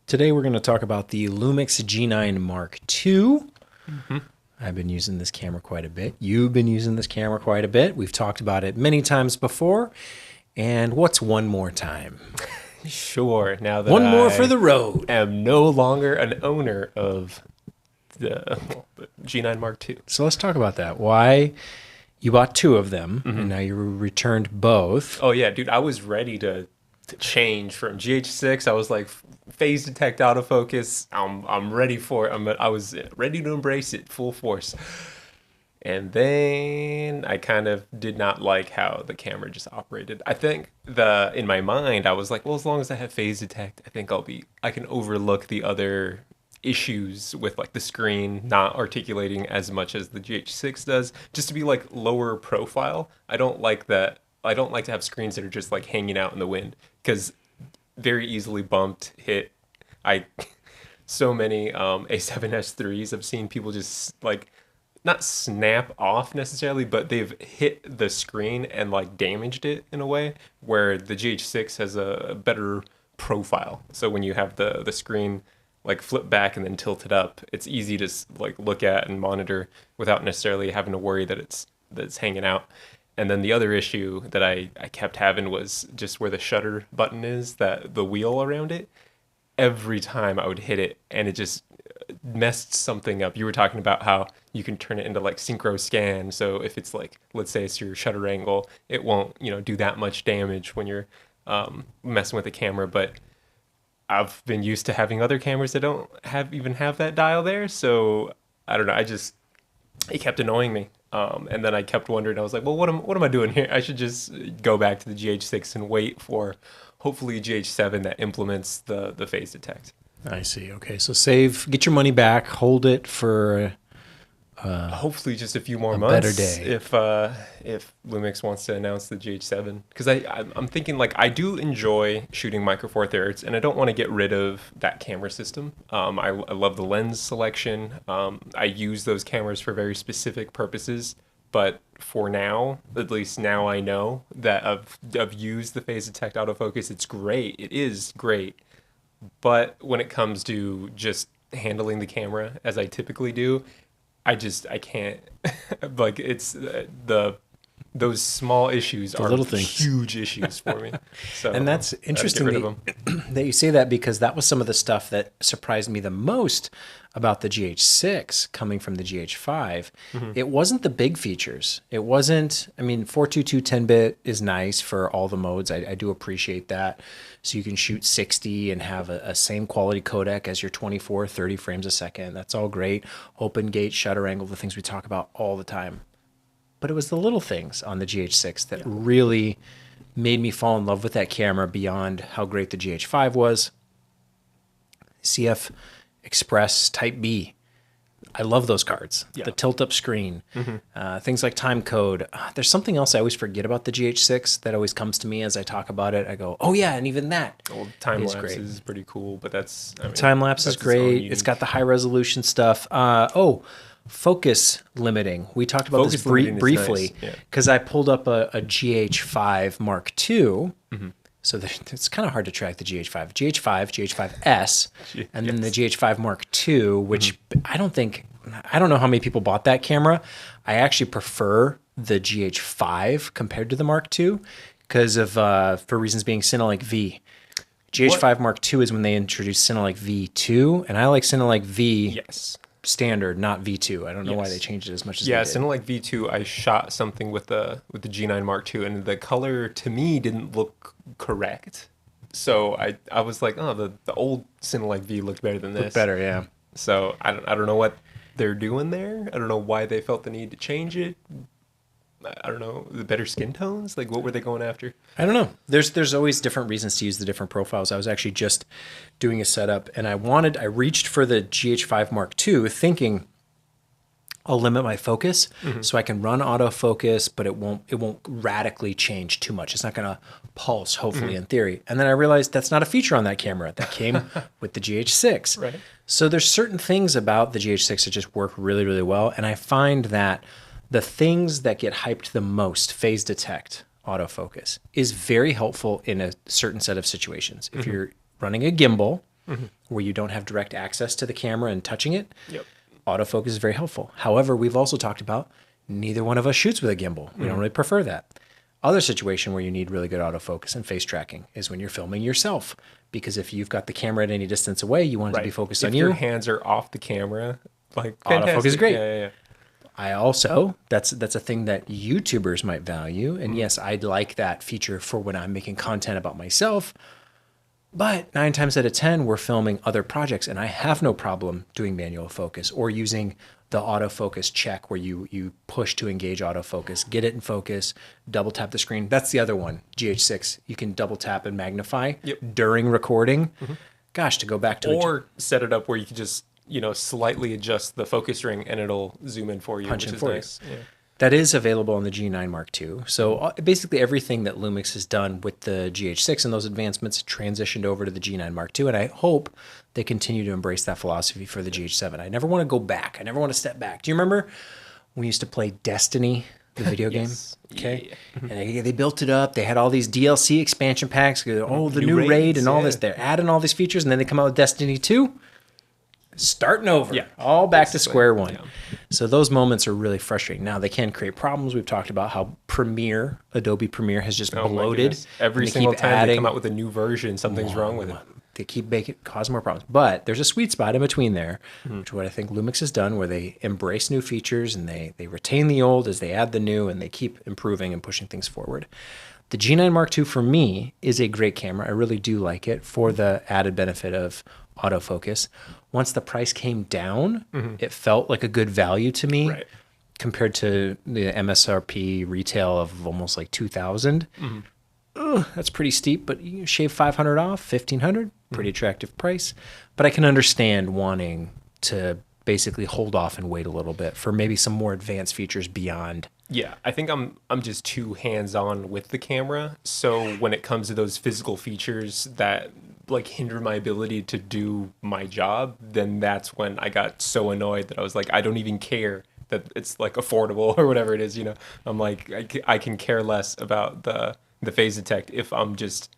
Today we're going to talk about the Lumix G9 Mark II. I've been using this camera quite a bit. You've been using this camera quite a bit. We've talked about it many times before. And what's one more time? Sure. Now that One more for the road. am no longer an owner of the G9 Mark II. So let's talk about that. Why you bought two of them and now you returned both. Oh yeah, dude, I was ready to change from GH6. I was like, phase detect autofocus. I'm ready for it. I was ready to embrace it full force. And then I kind of did not like how the camera just operated. I think in my mind I was like, well, as long as I have phase detect, I think I can overlook the other issues with like the screen not articulating as much as the GH6 does, just to be like lower profile. I don't like that. I don't like to have screens that are just like hanging out in the wind, because very easily bumped, hit. So many A7S3s I've seen people just like not snap off necessarily, but they've hit the screen and like damaged it in a way where the GH6 has a better profile. So when you have the screen like flip back and then tilt it up, it's easy to like look at and monitor without necessarily having to worry that it's hanging out. And then the other issue that I kept having was just where the shutter button is, that the wheel around it. Every time I would hit it and it just messed something up. You were talking about how you can turn it into like synchro scan. So if it's like, let's say it's your shutter angle, it won't, do that much damage when you're messing with the camera. But I've been used to having other cameras that don't have that dial there. So I don't know. It kept annoying me. And then I kept wondering, I was like, well, what am I doing here? I should just go back to the GH6 and wait for hopefully a GH7 that implements the phase detect. I see. Okay, so get your money back, hold it for Hopefully just a few more a months. better day. If Lumix wants to announce the GH7, because I'm thinking like I do enjoy shooting micro four thirds, and I don't want to get rid of that camera system. I love the lens selection. I use those cameras for very specific purposes. But for now, at least now I know that I've used the phase detect autofocus. It's great. It is great. But when it comes to just handling the camera as I typically do, I can't. Like it's those small issues The are little things. huge issues for me. So And that's I gotta interesting get rid of them. that you say that, because that was some of the stuff that surprised me the most about the GH6 coming from the GH5. It wasn't the big features. It wasn't, 422 10-bit is nice for all the modes. I do appreciate that. So you can shoot 60 and have a same quality codec as your 24, 30 frames a second. That's all great. Open gate, shutter angle, the things we talk about all the time. But it was the little things on the GH6 that really made me fall in love with that camera beyond how great the GH5 was. CF Express Type B. I love those cards. Yeah. The tilt-up screen. Things like time code. There's something else I always forget about the GH6 that always comes to me as I talk about it. I go, oh yeah, and even that Well, time is lapse great. is pretty cool, but that's Time lapse is that's its own great. unique- It's got the high resolution stuff. Focus limiting. We talked about Focus this limiting is briefly nice, yeah. because I pulled up a GH5 Mark II. So it's kind of hard to track the GH5. GH5S, and then the GH5 Mark II, which I don't know how many people bought that camera. I actually prefer the GH5 compared to the Mark II because of, for reasons being Cinelink V. GH5 Mark II is when they introduced Cinelink V2, and I like Cinelink V Yes. standard, not V2. I don't know why Yes. they changed it as much as Yeah, they did. Cinelink V2, I shot something with the G9 Mark II, and the color to me didn't look correct. So I was like, oh, the old Cinelink V looked better than this. Better, yeah. So I don't know what they're doing there. I don't know why they felt the need to change it. I don't know, the better skin tones? Like, what were they going after? I don't know. There's always different reasons to use the different profiles. I was actually just doing a setup, and I reached for the GH5 Mark II thinking I'll limit my focus so I can run autofocus, but it won't radically change too much. It's not going to pulse, hopefully, in theory. And then I realized that's not a feature on that camera. That came with the GH6. Right. So there's certain things about the GH6 that just work really, really well. And I find that the things that get hyped the most, phase detect, autofocus, is very helpful in a certain set of situations. If you're running a gimbal, where you don't have direct access to the camera and touching it, Yep. autofocus is very helpful. However, we've also talked about neither one of us shoots with a gimbal. We don't really prefer that. Other situation where you need really good autofocus and face tracking is when you're filming yourself. Because if you've got the camera at any distance away, you want it to be focused on if you. your hands are off the camera, like Autofocus is great. Yeah. I also, that's a thing that YouTubers might value. And yes, I'd like that feature for when I'm making content about myself. But 9 times out of 10, we're filming other projects, and I have no problem doing manual focus or using the autofocus check where you push to engage autofocus, get it in focus, double tap the screen. That's the other one, GH6. You can double tap and magnify during recording. Gosh, to go back to or set it up where you can just slightly adjust the focus ring and it'll zoom in for you, Punch which in is for you. nice. Yeah. That is available on the G9II. So basically everything that Lumix has done with the GH6 and those advancements transitioned over to the G9II. And I hope they continue to embrace that philosophy for the GH7. I never want to go back. I never want to step back. Do you remember we used to play Destiny, the video game? Okay. Yeah. And they built it up. They had all these DLC expansion packs. Oh, the new raid and all this. They're adding all these features. And then they come out with Destiny 2. Starting over, all back to square one. So those moments are really frustrating. Now they can create problems. We've talked about how Adobe Premiere has just bloated. Every single time they come out with a new version, something's wrong with it. They keep causing more problems. But there's a sweet spot in between there, which is what I think Lumix has done, where they embrace new features and they retain the old as they add the new, and they keep improving and pushing things forward. The G9 Mark II for me is a great camera. I really do like it for the added benefit of autofocus. Once the price came down, it felt like a good value to me compared to the MSRP retail of almost like $2,000. That's pretty steep, but you shave $500 off, $1,500, pretty attractive price. But I can understand wanting to basically hold off and wait a little bit for maybe some more advanced features beyond. Yeah, I think I'm just too hands-on with the camera. So when it comes to those physical features that like hinder my ability to do my job, then that's when I got so annoyed that I was like, I don't even care that it's like affordable or whatever it is. I'm like, I can care less about the phase detect if I'm just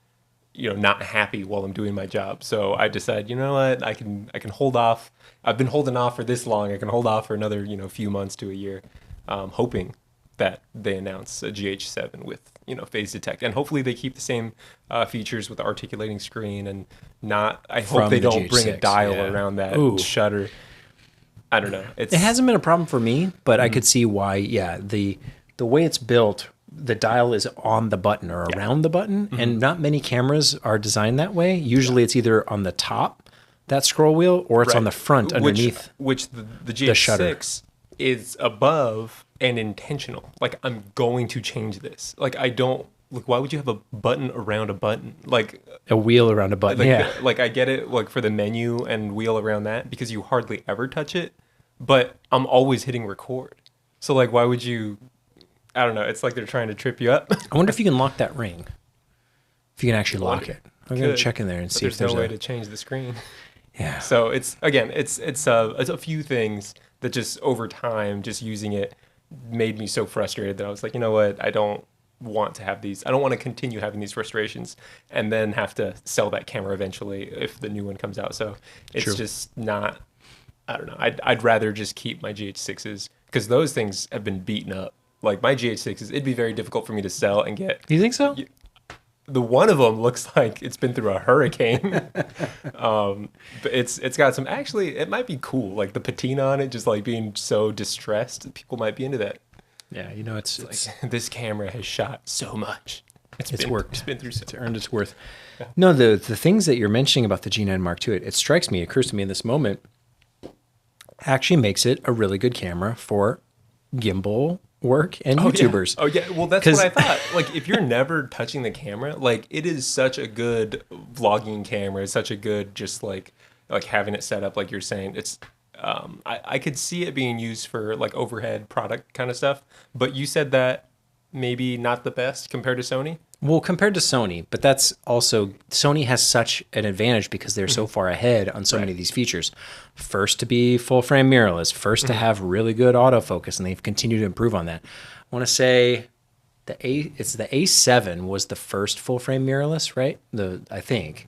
not happy while I'm doing my job. So I decided, you know what, I can hold off. I've been holding off for this long. I can hold off for another few months to a year, hoping that they announce a GH7 with phase detect, and hopefully they keep the same features with the articulating screen, and I hope they don't bring a dial around that shutter. I don't know. It hasn't been a problem for me, but I could see why. Yeah, the way it's built, the dial is on the button or around the button, and not many cameras are designed that way. Usually it's either on the top, that scroll wheel, or it's on the front underneath. Which the GH6 is above and intentional. Like, I'm going to change this. Like, I don't, like, why would you have a button around a button? Like a wheel around a button. Like I get it, like for the menu and wheel around that, because you hardly ever touch it, but I'm always hitting record. So like, why would you, I don't know. It's like they're trying to trip you up. I wonder if you can lock that ring. If you can actually lock it. I'm going to check in there and see if there's no way to change the screen. Yeah. So it's a few things that just over time, just using it made me so frustrated that I was like, you know what? I don't want to have these. I don't want to continue having these frustrations and then have to sell that camera eventually if the new one comes out. So it's just not, I don't know. I'd rather just keep my GH6s because those things have been beaten up. Like my GH6s, it'd be very difficult for me to sell and get. You think so? The one of them looks like it's been through a hurricane. But it's got some, actually, it might be cool. Like the patina on it, just like being so distressed. People might be into that. Yeah, it's like, this camera has shot so much. It's worked. It's been through so much. It's earned its worth. Yeah. No, the things that you're mentioning about the G9 Mark II, it strikes me, it occurs to me in this moment, actually makes it a really good camera for gimbal work and YouTubers. Oh yeah, well that's what I thought. Like if you're never touching the camera, like it is such a good vlogging camera. It's such a good just like having it set up like you're saying. It's I could see it being used for like overhead product kind of stuff. But you said that maybe not the best compared to Sony. Well, compared to Sony, but that's also, Sony has such an advantage because they're so far ahead on so many of these features. First to be full frame mirrorless, first to have really good autofocus, and they've continued to improve on that. I want to say it's the A7 was the first full frame mirrorless, right? I think.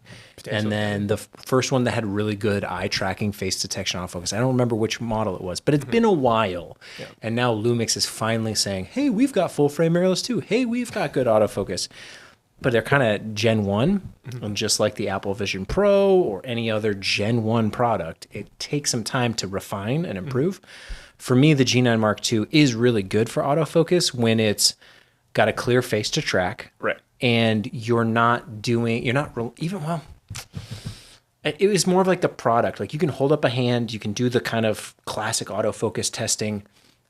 And then the first one that had really good eye tracking, face detection, autofocus. I don't remember which model it was, but it's been a while. Yeah. And now Lumix is finally saying, hey, we've got full frame mirrorless too. Hey, we've got good autofocus. But they're kind of Gen 1, and just like the Apple Vision Pro or any other Gen 1 product, it takes some time to refine and improve. For me, the G9 Mark II is really good for autofocus when it's got a clear face to track. Right. And it was more of like the product. Like you can hold up a hand, you can do the kind of classic autofocus testing,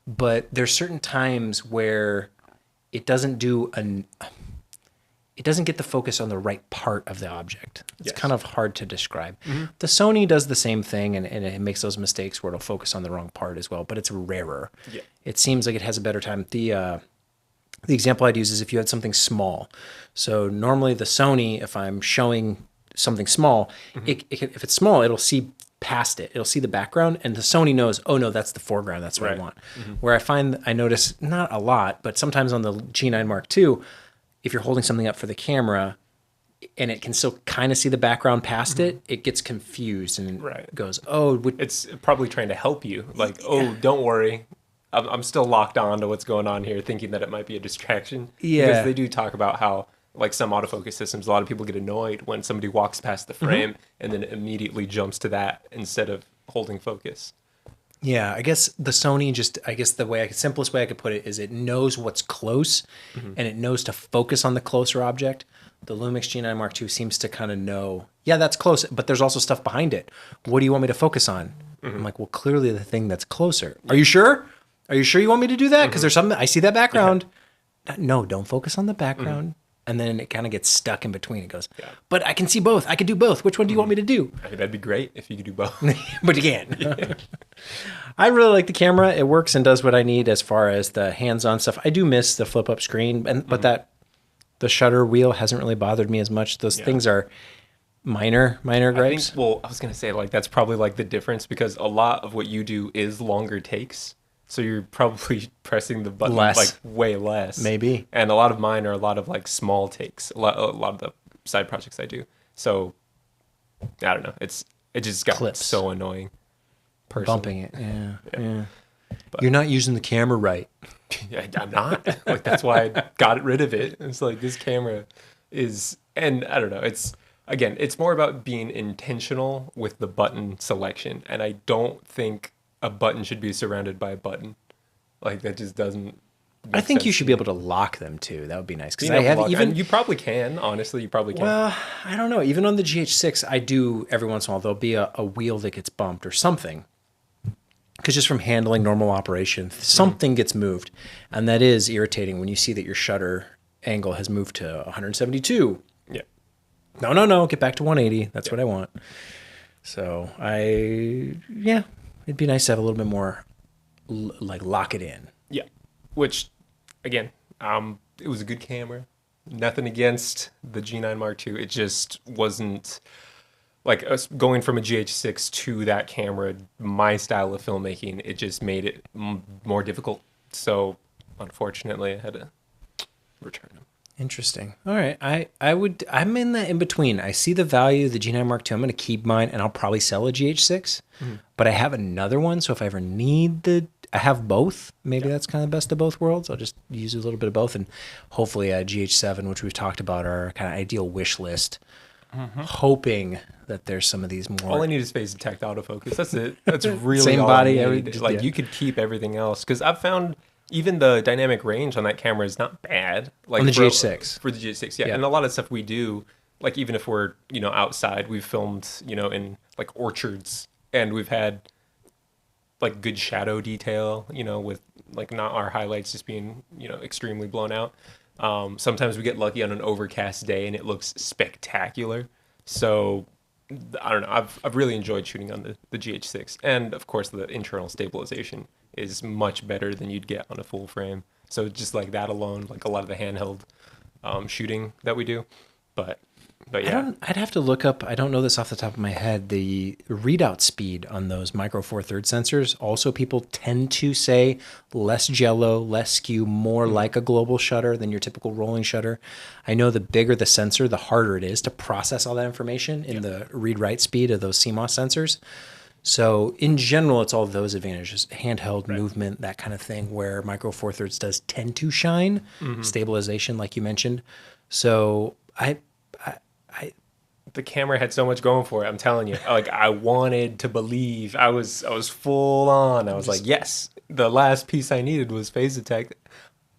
but there's certain times where it doesn't get the focus on the right part of the object. It's kind of hard to describe. The Sony does the same thing, and it makes those mistakes where it'll focus on the wrong part as well, but it's rarer. Yeah. It seems like it has a better time. The example I'd use is if you had something small. So normally the Sony, if I'm showing something small, if it's small, it'll see past it. It'll see the background, and the Sony knows, oh no, that's the foreground. That's what I want. Where I notice, not a lot, but sometimes on the G9 Mark II, if you're holding something up for the camera and it can still kind of see the background past it, it gets confused and goes, oh. It's probably trying to help you. Like, oh, don't worry. I'm still locked on to what's going on here, thinking that it might be a distraction. Yeah. Because they do talk about how, like some autofocus systems, a lot of people get annoyed when somebody walks past the frame and then immediately jumps to that instead of holding focus. Yeah, I guess the Sony simplest way I could put it is it knows what's close and it knows to focus on the closer object. The Lumix G9 Mark II seems to kind of know, yeah, that's close, but there's also stuff behind it. What do you want me to focus on? I'm like, well, clearly the thing that's closer. Are you sure? Are you sure you want me to do that? Because there's something, I see that background. Yeah. No, don't focus on the background. And then it kind of gets stuck in between. It goes, but I can see both. I can do both. Which one do you want me to do? I mean, that'd be great if you could do both. But you can't. I really like the camera. It works and does what I need as far as the hands-on stuff. I do miss the flip-up screen, but the shutter wheel hasn't really bothered me as much. Those things are minor gripes. I was going to say, like, that's probably like the difference, because a lot of what you do is longer takes. So you're probably pressing the button like way less. Maybe. And a lot of mine are a lot of like small takes. A lot of the side projects I do. So I don't know. It just got Clips. So annoying. Personally. Bumping it. Yeah. But you're not using the camera right. I'm not. Like, that's why I got rid of it. It's like, this camera is, and I don't know. It's more about being intentional with the button selection. And I don't think a button should be surrounded by a button. Like, that just doesn't. I think you should be able to lock them too. That would be nice. Because you probably can. Honestly, you probably can. Well, I don't know. Even on the GH6, I do every once in a while. There'll be a wheel that gets bumped or something. Because just from handling normal operation, something gets moved, and that is irritating when you see that your shutter angle has moved to 172. Yeah. No. Get back to 180. That's what I want. So it'd be nice to have a little bit more, like, lock it in. Yeah. Which, again, it was a good camera. Nothing against the G9 Mark II. It just wasn't, like, us going from a GH6 to that camera, my style of filmmaking, it just made it more difficult. So, unfortunately, I had to return them. Interesting. All right. I'm in that in between. I see the value of the G9 Mark II. I'm going to keep mine, and I'll probably sell a GH6. But I have another one, so if I ever need I have both. Maybe that's kind of the best of both worlds. I'll just use a little bit of both, and hopefully a GH7, which we've talked about, our kind of ideal wish list. Hoping that there's some of these more. All I need is phase detect autofocus. That's it. That's really same all body. I need. You could keep everything else, because I've found even the dynamic range on that camera is not bad. Like, on the GH6. For the GH6, yeah. And a lot of stuff we do, like, even if we're outside, we've filmed in like orchards, and we've had like good shadow detail, with like not our highlights just being extremely blown out. Sometimes we get lucky on an overcast day and it looks spectacular. So I don't know. I've really enjoyed shooting on the GH6, and of course the internal stabilization is much better than you'd get on a full frame. So just like that alone, like a lot of the handheld shooting that we do. But But yeah, I'd have to look up, I don't know this off the top of my head, the readout speed on those micro four thirds sensors. Also, people tend to say less jello, less skew, more like a global shutter than your typical rolling shutter. I know the bigger the sensor, the harder it is to process all that information in the read write speed of those CMOS sensors. So in general, it's all those advantages, handheld movement, that kind of thing, where micro four thirds does tend to shine, stabilization, like you mentioned. So the camera had so much going for it. I'm telling you, like I wanted to believe. I was full on. I was like, yes. The last piece I needed was phase detect.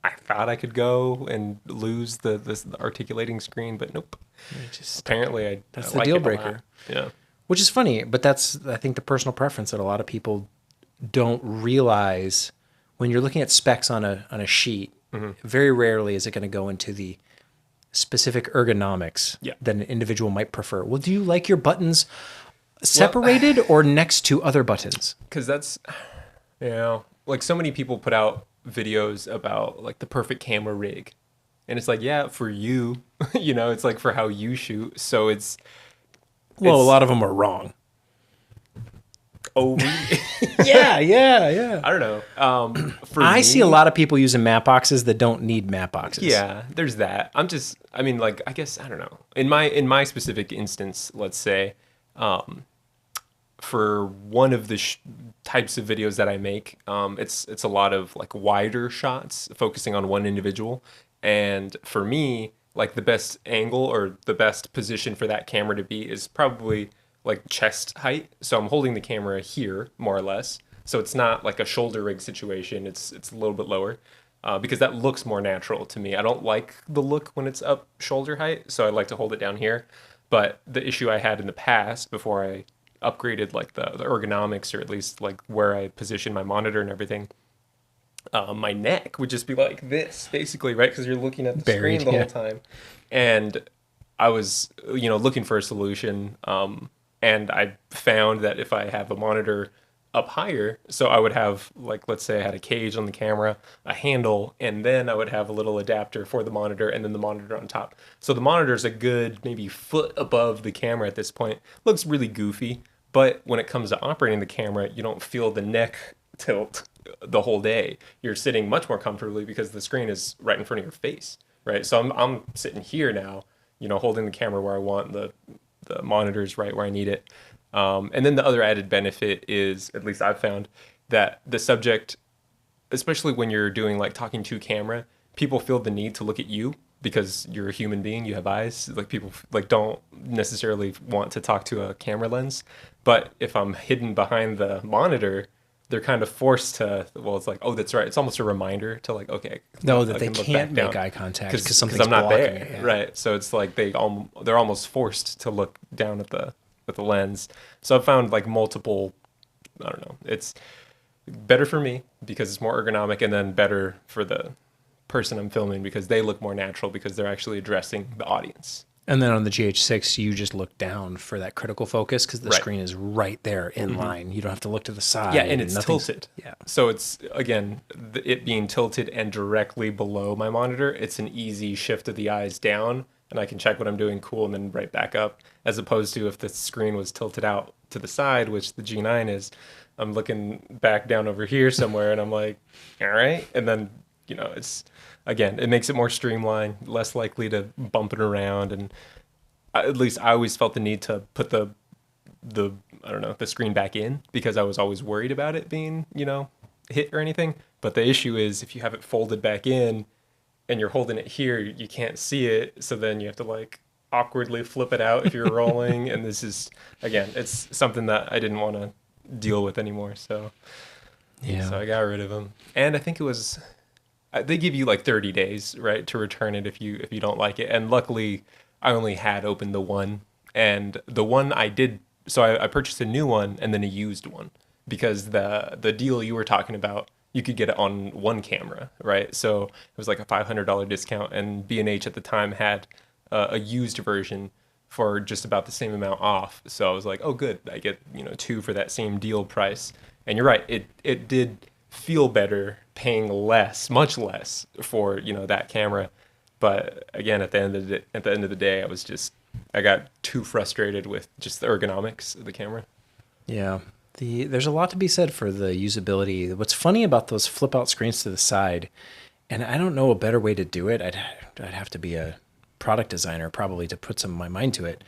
I thought I could go and lose the articulating screen, but nope. Apparently, that's I the like deal it a breaker. lot. Yeah. Which is funny, but that's, I think, the personal preference that a lot of people don't realize when you're looking at specs on a sheet. Very rarely is it going to go into the specific ergonomics that an individual might prefer. Well, do you like your buttons separated or next to other buttons? Because that's, like so many people put out videos about like the perfect camera rig. And it's like, yeah, for you, it's like for how you shoot. So it's, Well, a lot of them are wrong. Oh, really? Yeah. I don't know. I see a lot of people using map boxes that don't need map boxes. Yeah, there's that. I guess, I don't know. In my specific instance, let's say, for one of the types of videos that I make, it's a lot of like wider shots focusing on one individual. And for me, like the best angle or the best position for that camera to be is probably like chest height. So I'm holding the camera here more or less. So it's not like a shoulder rig situation. It's a little bit lower because that looks more natural to me. I don't like the look when it's up shoulder height. So I like to hold it down here. But the issue I had in the past before I upgraded like the ergonomics, or at least like where I position my monitor and everything, my neck would just be like this basically, right? Because you're looking at the screen the whole time. And I was, looking for a solution. And I found that if I have a monitor up higher, so I would have, like, let's say I had a cage on the camera, a handle, and then I would have a little adapter for the monitor, and then the monitor on top. So the monitor's a good maybe foot above the camera at this point. Looks really goofy, but when it comes to operating the camera, you don't feel the neck tilt the whole day. You're sitting much more comfortably because the screen is right in front of your face, right? So I'm sitting here now, holding the camera where I want, the monitor's right where I need it. And then the other added benefit is, at least I've found, that the subject, especially when you're doing like talking to camera, people feel the need to look at you because you're a human being, you have eyes. Like people like don't necessarily want to talk to a camera lens. But if I'm hidden behind the monitor, they're kind of forced to, well, it's like, oh, that's right. It's almost a reminder to like, okay. No, that they can't make eye contact because something's I'm not blocking there. it. Yeah. Right. So it's like they're almost forced to look down at the lens. So I've found like multiple, I don't know, it's better for me because it's more ergonomic, and then better for the person I'm filming because they look more natural because they're actually addressing the audience. And then on the GH6, you just look down for that critical focus because the screen is right there in line. You don't have to look to the side. Yeah, and it's tilted. Yeah. So it's, again, it being tilted and directly below my monitor, it's an easy shift of the eyes down, and I can check what I'm doing, cool, and then right back up, as opposed to if the screen was tilted out to the side, which the G9 is, I'm looking back down over here somewhere, and I'm like, all right, and then, it's, again, it makes it more streamlined, less likely to bump it around, and at least I always felt the need to put the I don't know, the screen back in because I was always worried about it being, hit or anything. But the issue is if you have it folded back in and you're holding it here, you can't see it. So then you have to like awkwardly flip it out if you're rolling. And this is, again, it's something that I didn't want to deal with anymore. So I got rid of them. And I think it was, they give you like 30 days, right, to return it if you don't like it. And luckily I only had opened the one, and the one I did. So I purchased a new one and then a used one because the deal you were talking about, you could get it on one camera, right? So it was like a $500 discount, and B&H at the time had a used version for just about the same amount off. So I was like, oh, good, I get two for that same deal price. And you're right, it did feel better paying less, much less for that camera. But again, at the end of the day, I was just I got too frustrated with just the ergonomics of the camera. Yeah. There's a lot to be said for the usability. What's funny about those flip out screens to the side, and I don't know a better way to do it. I'd have to be a product designer probably to put some of my mind to it.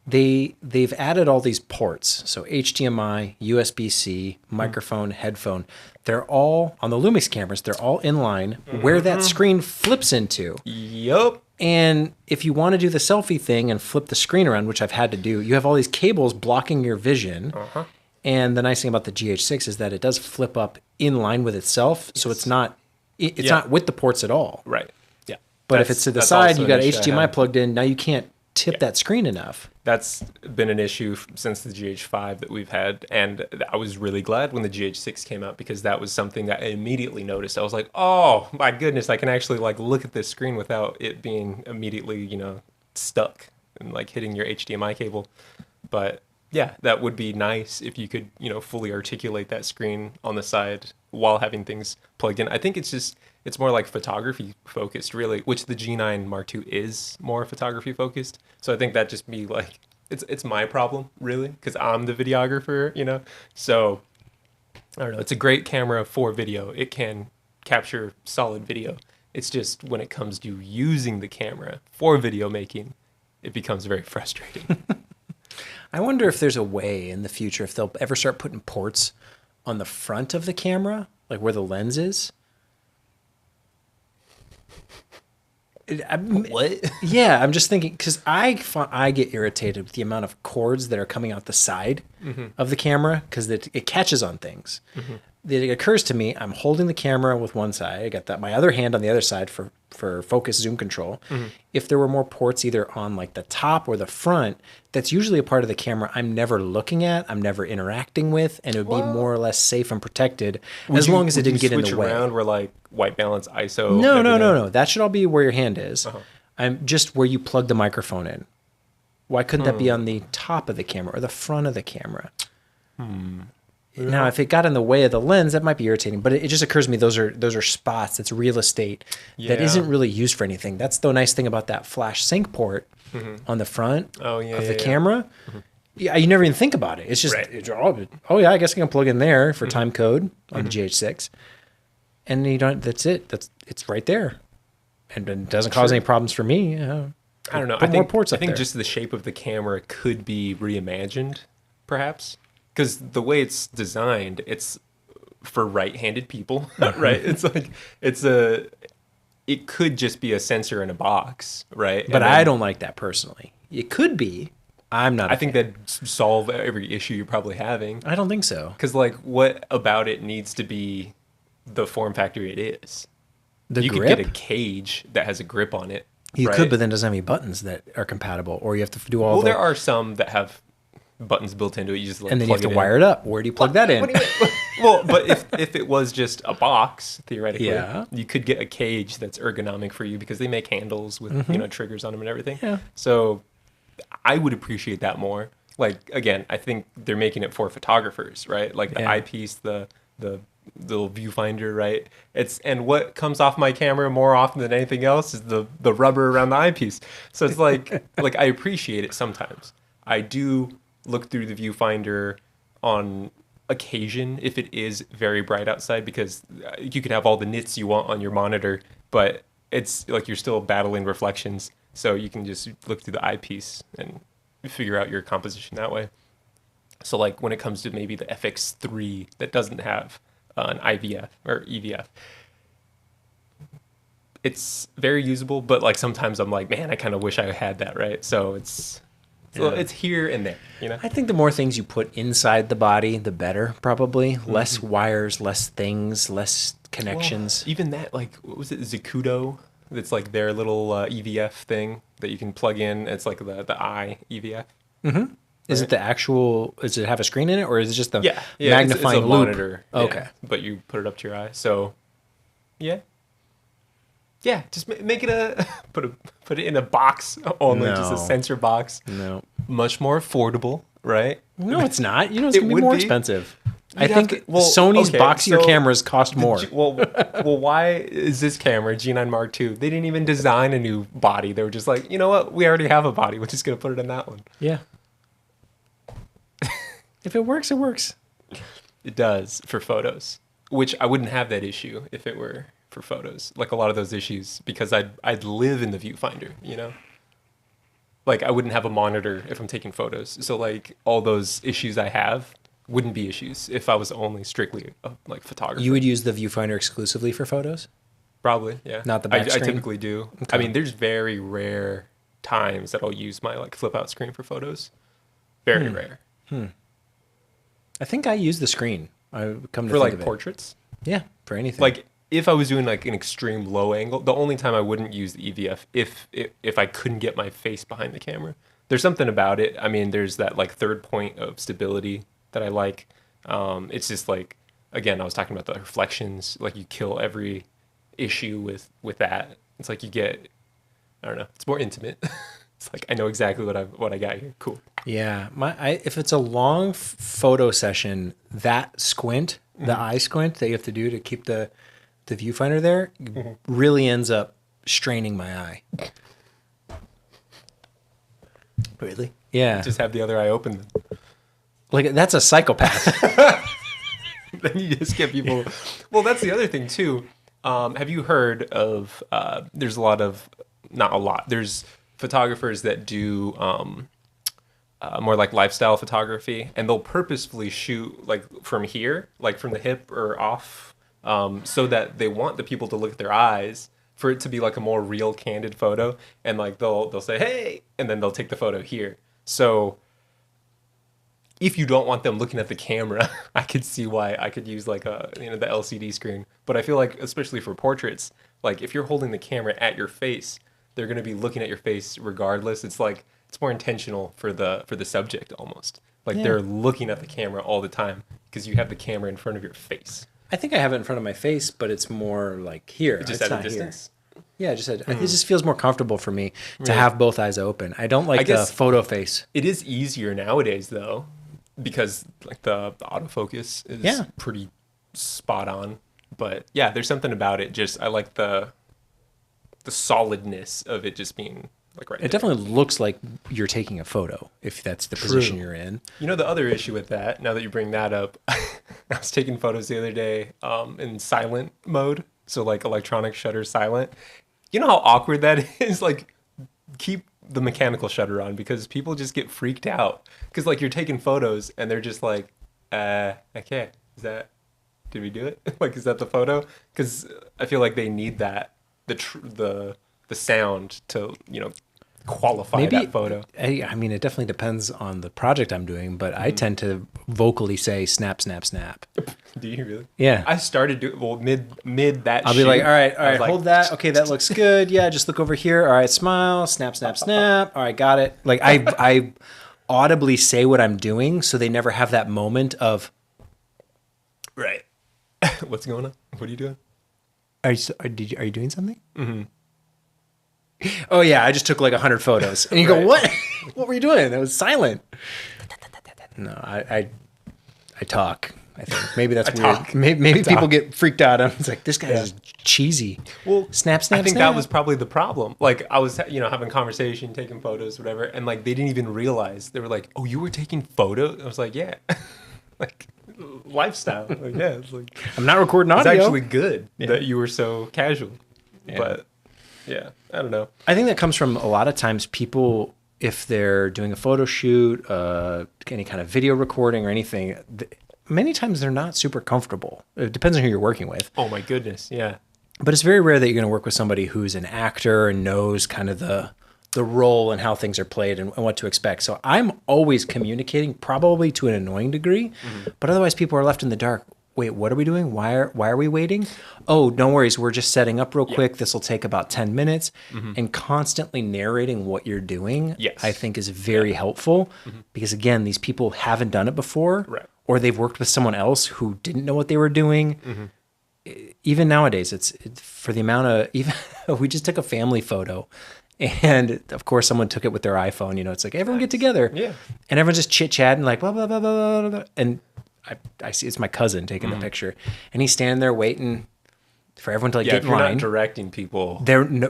They've added all these ports. So HDMI, USB-C, microphone, headphone. They're all on the Lumix cameras. They're all in line where that screen flips into. Yup. And if you want to do the selfie thing and flip the screen around, which I've had to do, you have all these cables blocking your vision. And the nice thing about the GH6 is that it does flip up in line with itself. So it's not not with the ports at all. Right. Yeah. But if it's to the side, you got HDMI plugged in. Now you can't tip that screen enough. That's been an issue since the GH5 that we've had, and I was really glad when the GH6 came out because that was something that I immediately noticed. I was like, oh my goodness, I can actually like look at this screen without it being immediately, stuck and like hitting your HDMI cable. But yeah, that would be nice if you could, fully articulate that screen on the side while having things plugged in. I think it's more like photography focused, really, which the G9 Mark II is more photography focused. So I think that just be like, it's my problem, really, because I'm the videographer, So I don't know. It's a great camera for video. It can capture solid video. It's just when it comes to using the camera for video making, it becomes very frustrating. I wonder if there's a way in the future, if they'll ever start putting ports on the front of the camera, like where the lens is. What? Yeah, I'm just thinking, because I get irritated with the amount of cords that are coming out the side of the camera, because it catches on things. It occurs to me, I'm holding the camera with one side. I got my other hand on the other side for focus zoom control. If there were more ports either on like the top or the front, that's usually a part of the camera I'm never looking at, I'm never interacting with, and it would be more or less safe and protected as long as it didn't get in the way. Around where like white balance, ISO? No. That should all be where your hand is. I'm just where you plug the microphone in. Why couldn't that be on the top of the camera or the front of the camera? Now, if it got in the way of the lens, that might be irritating. But it just occurs to me those are spots. That's real estate that isn't really used for anything. That's the nice thing about that flash sync port on the front of the camera. Yeah, you never even think about it. It's just, oh yeah, I guess I can plug in there for time code on the GH6, and you don't. That's it. It's right there, and it doesn't cause any problems for me. I don't know. Put more ports up I think there. just the shape of the camera could be reimagined, perhaps. Because the way it's designed, it's for right-handed people, right? It's like it could just be a sensor in a box, right? But I don't like that personally. It could be. I'm not. I think that'd solve every issue you're probably having. I don't think so. Because like, what about it needs to be the form factor it is? You grip? could get a cage that has a grip on it. You could, but then it doesn't have any buttons that are compatible, or you have to do all. Well, there are some that have buttons built into it. You just like, and then you have to it wire it up. Where do you plug that in? What do you mean? Well, but if it was just a box, theoretically, you could get a cage that's ergonomic for you because they make handles with triggers on them and everything. Yeah. So I would appreciate that more. Like, again, I think they're making it for photographers, right? Like the eyepiece, the little viewfinder, right? And what comes off my camera more often than anything else is the rubber around the eyepiece. So it's like I appreciate it sometimes. I do look through the viewfinder on occasion if it is very bright outside, because you could have all the nits you want on your monitor, but it's like you're still battling reflections. So you can just look through the eyepiece and figure out your composition that way. So like when it comes to maybe the FX3 that doesn't have an IVF or EVF, it's very usable, but like sometimes I'm like, man, I kind of wish I had that, right? So it's here and there, I think the more things you put inside the body, the better, probably. Less wires, less things, less connections. Well, even that, like, what was it, Zacuto? That's like their little EVF thing that you can plug in. It's like the eye EVF. Mm-hmm. Right? Is it the actual, does it have a screen in it, or is it just the magnifying it's a loop? Monitor. Okay. But you put it up to your eye. So, yeah, just make it put it in a box only, just a sensor box. No. Much more affordable, right? No, it's not. It's going to be more expensive. I think Sony's boxier cameras cost more. Well, why is this camera G9 Mark II? They didn't even design a new body. They were just like, you know what? We already have a body. We're just gonna put it in that one. Yeah. If it works, it works. It does for photos, which I wouldn't have that issue if it were for photos. Like a lot of those issues, because I'd live in the viewfinder, you know? Like I wouldn't have a monitor if I'm taking photos. So like all those issues I have wouldn't be issues if I was only strictly like photographer. You would use the viewfinder exclusively for photos? Probably, yeah. Not the back screen? I typically do. Okay. I mean, there's very rare times that I'll use my like flip out screen for photos. Very rare. I think I use the screen. I come to for think like of it. portraits. Yeah, for anything. Like if I was doing like an extreme low angle, the only time I wouldn't use the EVF if I couldn't get my face behind the camera. There's something about it. I mean, there's that like third point of stability that I like. It's just like, again, I was talking about the reflections. Like you kill every issue with that. It's like you get, I don't know. It's more intimate. It's like I know exactly what I got here. Cool. Yeah, if it's a long photo session, that squint, the eye squint that you have to do to keep the viewfinder there, really ends up straining my eye. Really? Yeah. Just have the other eye open. Like that's a psychopath. Then you just get people. Well, that's the other thing too. Have you heard of? There's not a lot. There's photographers that do more like lifestyle photography, and they'll purposefully shoot like from here, like from the hip or off, so that they want the people to look at their eyes for it to be like a more real, candid photo. And like they'll say, "Hey," and then they'll take the photo here. So if you don't want them looking at the camera, I could see why I could use like the LCD screen. But I feel like especially for portraits, like if you're holding the camera at your face, they're going to be looking at your face regardless. It's like it's more intentional for the subject almost. Like they're looking at the camera all the time because you have the camera in front of your face. I think I have it in front of my face, but it's more like here. Just at a distance. Here. Yeah, it just feels more comfortable for me to have both eyes open. I don't like the photo face. It is easier nowadays though, because like the autofocus is pretty spot on. But yeah, there's something about it. Just I like the solidness of it just being like right there. It definitely looks like you're taking a photo if that's the position you're in. You know, the other issue with that, now that you bring that up, I was taking photos the other day in silent mode. So like electronic shutter silent. You know how awkward that is? Like keep the mechanical shutter on because people just get freaked out. Because like you're taking photos and they're just like, okay, did we do it? Like, is that the photo? Because I feel like they need that. The sound to qualify that photo. I mean, it definitely depends on the project I'm doing, but I tend to vocally say snap, snap, snap. Do you really? Yeah. I started mid that. I'll be like, all right, hold that. Okay, that looks good. Yeah, just look over here. All right, smile, snap, snap, snap. All right, got it. Like I audibly say what I'm doing, so they never have that moment of. Right. What's going on? What are you doing? Are you doing something? Mm-hmm. Oh yeah, I just took like 100 photos, and you go, "What? What were you doing?" It was silent. No, I talk. I think maybe that's weird. Maybe people get freaked out. I'm like, this guy is cheesy. Well, snap. I think that was probably the problem. Like I was, having conversation, taking photos, whatever, and like they didn't even realize. They were like, "Oh, you were taking photos?" I was like, "Yeah." Like lifestyle. Like, yeah, it's like I'm not recording audio. It's actually good that you were so casual. Yeah. But yeah, I don't know. I think that comes from a lot of times people, if they're doing a photo shoot, any kind of video recording or anything, many times they're not super comfortable. It depends on who you're working with. Oh my goodness, yeah. But it's very rare that you're going to work with somebody who's an actor and knows kind of the role and how things are played and what to expect. So I'm always communicating, probably to an annoying degree, but otherwise people are left in the dark. Wait, what are we doing? Why are we waiting? Oh, no worries. We're just setting up real quick. This will take about 10 minutes. And constantly narrating what you're doing, I think is very helpful because again, these people haven't done it before or they've worked with someone else who didn't know what they were doing. Even nowadays, it's for the amount of, even we just took a family photo. And of course, someone took it with their iPhone. It's like everyone get together, and everyone just chit chatting like blah blah blah blah blah. And I see it's my cousin taking the picture, and he's standing there waiting for everyone to like get if in you're line. not directing people,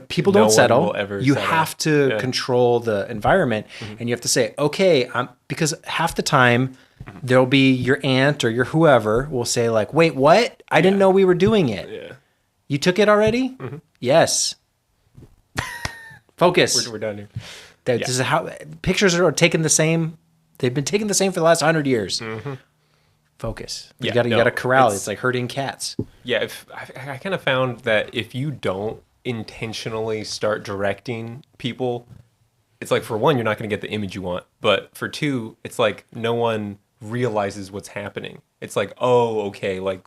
People no don't one settle. will ever You settle. have to control the environment, and you have to say, okay, because half the time there'll be your aunt or your whoever will say like, wait, what? I didn't know we were doing it. Yeah. You took it already? Yes. Focus. We're done here. This is how pictures are taken the same. They've been taken the same for the last 100 years. Focus. You got to corral. It's like herding cats. Yeah, I kind of found that if you don't intentionally start directing people, it's like, for one, you're not going to get the image you want. But for two, it's like no one realizes what's happening. It's like, oh, okay, like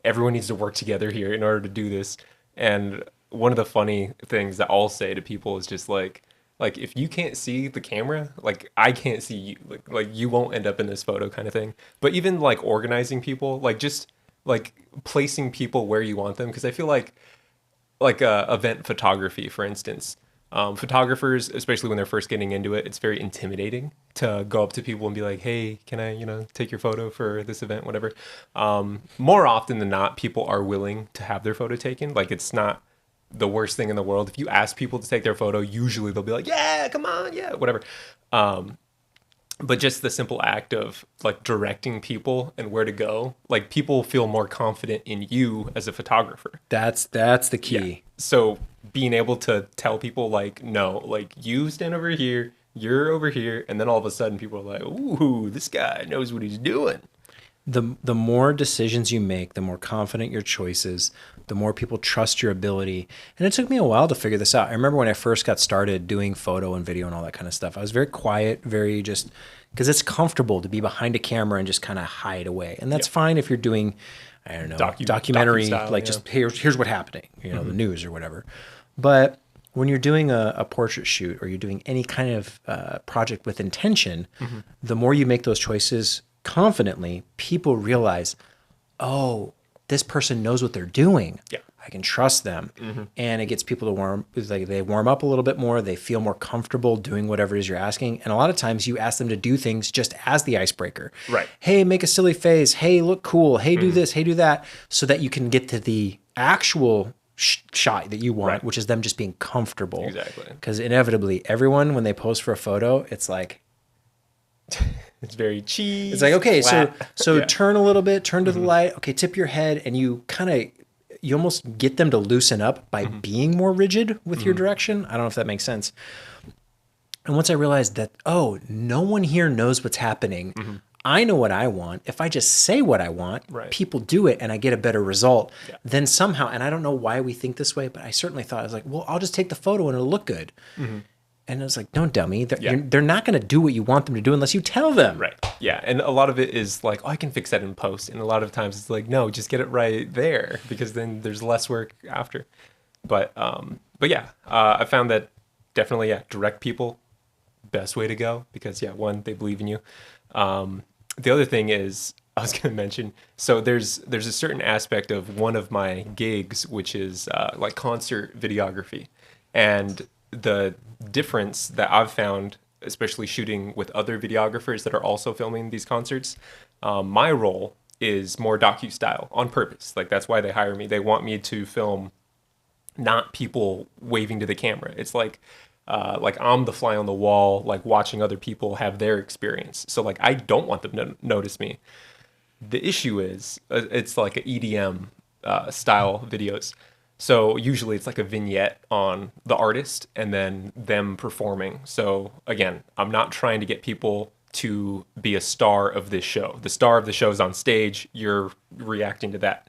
everyone needs to work together here in order to do this. And one of the funny things that I'll say to people is just like if you can't see the camera, like I can't see you, like you won't end up in this photo kind of thing. But even like organizing people, like just like placing people where you want them, because I feel like event photography, for instance, photographers, especially when they're first getting into it, it's very intimidating to go up to people and be like, hey, can I take your photo for this event, whatever. More often than not, people are willing to have their photo taken. Like, it's not the worst thing in the world. If you ask people to take their photo, usually they'll be like, yeah, come on, yeah, whatever. But just the simple act of like directing people and where to go, like people feel more confident in you as a photographer. That's the key. Yeah. So being able to tell people like, no, like you stand over here, you're over here, and then all of a sudden people are like, ooh, this guy knows what he's doing. The more decisions you make, the more confident your choices, the more people trust your ability. And it took me a while to figure this out. I remember when I first got started doing photo and video and all that kind of stuff, I was very quiet, very just, because it's comfortable to be behind a camera and just kind of hide away. And that's fine if you're doing, I don't know, documentary, docu-style, like just here's what's happening, the news or whatever. But when you're doing a portrait shoot or you're doing any kind of project with intention, the more you make those choices confidently, people realize, oh, this person knows what they're doing. Yeah. I can trust them. And it gets people to they warm up a little bit more. They feel more comfortable doing whatever it is you're asking. And a lot of times you ask them to do things just as the icebreaker. Right. Hey, make a silly face. Hey, look cool. Hey, do this. Hey, do that. So that you can get to the actual shot that you want, which is them just being comfortable. Exactly. Because inevitably, everyone, when they pose for a photo, it's like, it's very cheese. it's like, okay, flat. so turn a little bit, turn to the light. Okay, tip your head, and you almost get them to loosen up by being more rigid with your direction. I don't know if that makes sense. And once I realized that, oh, no one here knows what's happening. I know what I want. If I just say what I want, people do it and I get a better result. Then somehow, and I don't know why we think this way, but I certainly thought, I was like, well, I'll just take the photo and it'll look good. And I was like, don't dummy. They're not going to do what you want them to do unless you tell them. Right. Yeah. And a lot of it is like, oh, I can fix that in post. And a lot of times it's like, no, just get it right there, because then there's less work after. But yeah, I found that definitely, direct people, best way to go, because one, they believe in you. The other thing is, I was going to mention, so there's a certain aspect of one of my gigs, which is like concert videography. And the difference that I've found, especially shooting with other videographers that are also filming these concerts, my role is more docu-style on purpose. Like, that's why they hire me. They want me to film not people waving to the camera. It's like I'm the fly on the wall, like watching other people have their experience. So like, I don't want them to notice me. The issue is it's like an EDM style videos. So usually it's like a vignette on the artist and then them performing. So again, I'm not trying to get people to be a star of this show. The star of the show is on stage. You're reacting to that.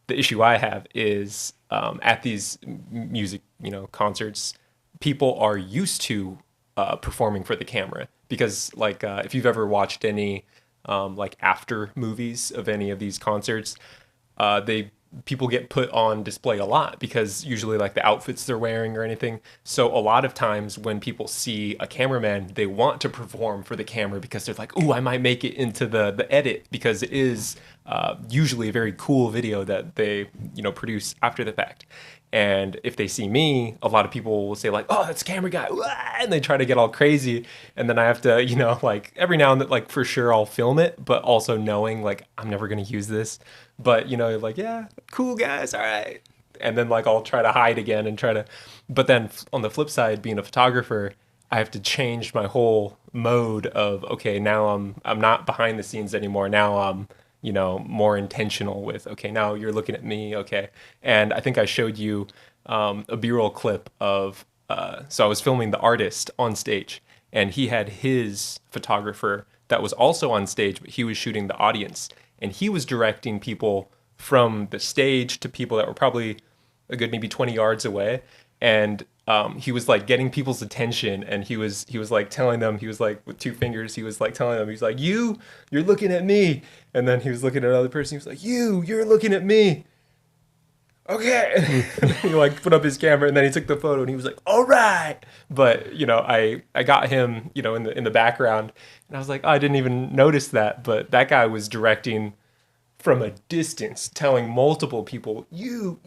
The issue I have is at these music, concerts, people are used to performing for the camera, because like if you've ever watched any like after movies of any of these concerts, people get put on display a lot, because usually like the outfits they're wearing or anything. So a lot of times when people see a cameraman, they want to perform for the camera, because they're like, ooh, I might make it into the edit, because it is usually a very cool video that they produce after the fact. And if they see me, a lot of people will say like, "Oh, that's camera guy," and they try to get all crazy. And then I have to, like every now and then, like for sure I'll film it, but also knowing like I'm never gonna use this. But like, yeah, cool guys, all right. And then like I'll try to hide again and try to. But then on the flip side, being a photographer, I have to change my whole mode of, okay, now I'm not behind the scenes anymore. Now I'm more intentional with, okay, now you're looking at me, okay. And I think I showed you a B-roll clip of, so I was filming the artist on stage, and he had his photographer that was also on stage, but he was shooting the audience, and he was directing people from the stage to people that were probably a good maybe 20 yards away. And he was like getting people's attention, and he was like telling them, he was like with two fingers, he was like telling them, he's like, you're looking at me. And then he was looking at another person, he was like, you're looking at me. Okay. And he like put up his camera, and then he took the photo, and he was like, all right. But I got him in the background, and I was like, oh, I didn't even notice that. But that guy was directing from a distance, telling multiple people, you